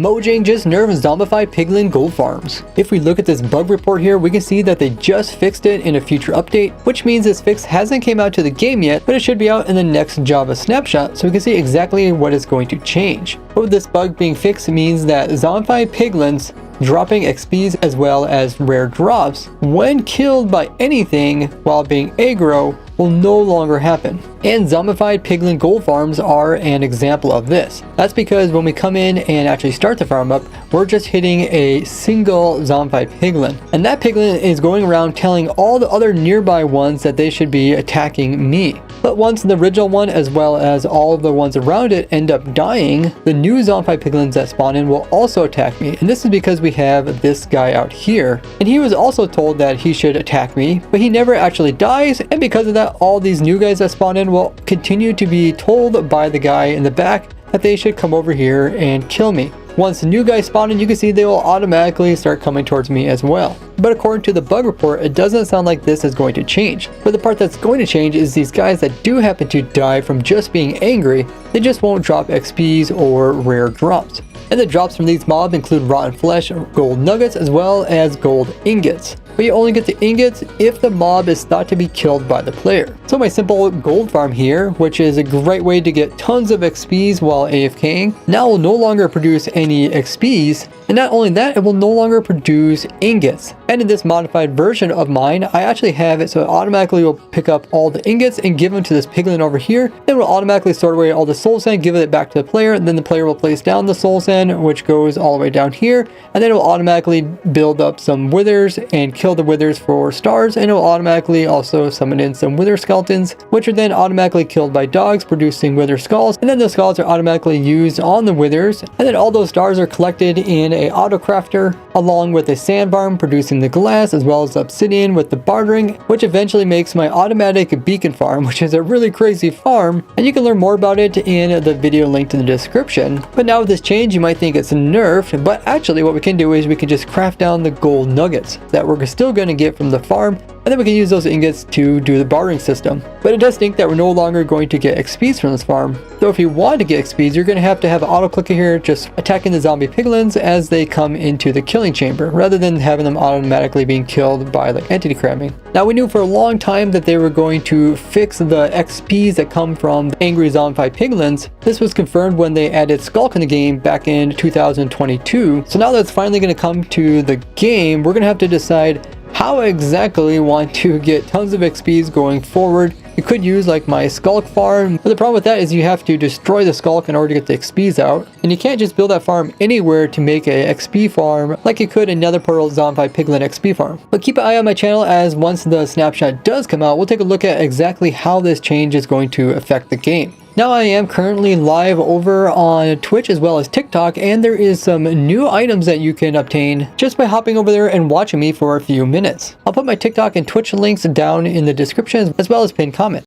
Mojang just nerfed zombified piglin gold farms. If we look at this bug report here, we can see that they just fixed it in a future update, which means this fix hasn't came out to the game yet, but it should be out in the next Java snapshot, so we can see exactly what is going to change. But with this bug being fixed, it means that zombified piglins dropping XPs as well as rare drops when killed by anything while being aggro will no longer happen. And zombified piglin gold farms are an example of this. That's because when we come in and actually start the farm up, we're just hitting a single zombified piglin. And that piglin is going around telling all the other nearby ones that they should be attacking me. But once the original one as well as all of the ones around it end up dying, the new zombified piglins that spawn in will also attack me. And this is because we have this guy out here. And he was also told that he should attack me, but he never actually dies. And because of that, all these new guys that spawn in will continue to be told by the guy in the back that they should come over here and kill me. Once the new guys spawn in, you can see they will automatically start coming towards me as well. But according to the bug report, it doesn't sound like this is going to change. But the part that's going to change is these guys that do happen to die from just being angry, they just won't drop XPs or rare drops. And the drops from these mobs include rotten flesh, gold nuggets, as well as gold ingots. But you only get the ingots if the mob is thought to be killed by the player. So my simple gold farm here, which is a great way to get tons of XPs while AFKing, now will no longer produce any XPs. And not only that, it will no longer produce ingots. And in this modified version of mine, I actually have it so it automatically will pick up all the ingots and give them to this piglin over here. It will automatically sort away all the soul sand, give it back to the player, and then the player will place down the soul sand, which goes all the way down here. And then it will automatically build up some withers and kill the withers for stars, and it will automatically also summon in some wither skeletons, which are then automatically killed by dogs, producing wither skulls, and then the skulls are automatically used on the withers, and then all those stars are collected in a auto crafter along with a sand farm producing the glass as well as obsidian with the bartering, which eventually makes my automatic beacon farm, which is a really crazy farm, and you can learn more about it in the video linked in the description. But now with this change, you might think it's nerfed, but actually what we can do is we can just craft down the gold nuggets that we're still going to get from the farm, and then we can use those ingots to do the bartering system. But it does think that we're no longer going to get XPs from this farm. So if you want to get XPs, you're going to have an auto clicker here just attacking the zombie piglins as they come into the killing chamber, rather than having them automatically being killed by like entity cramming. Now we knew for a long time that they were going to fix the XPs that come from the angry zombified piglins. This was confirmed when they added Skulk in the game back in 2022. So now that it's finally going to come to the game, we're going to have to decide how exactly we want to get tons of XPs going forward. You could use like my Skulk farm, but the problem with that is you have to destroy the Skulk in order to get the XPs out, and you can't just build that farm anywhere to make a XP farm like you could in Nether Portal Zombified Piglin XP farm. But keep an eye on my channel, as once the snapshot does come out, we'll take a look at exactly how this change is going to affect the game. Now I am currently live over on Twitch as well as TikTok, and there is some new items that you can obtain just by hopping over there and watching me for a few minutes. I'll put my TikTok and Twitch links down in the description as well as pinned comment.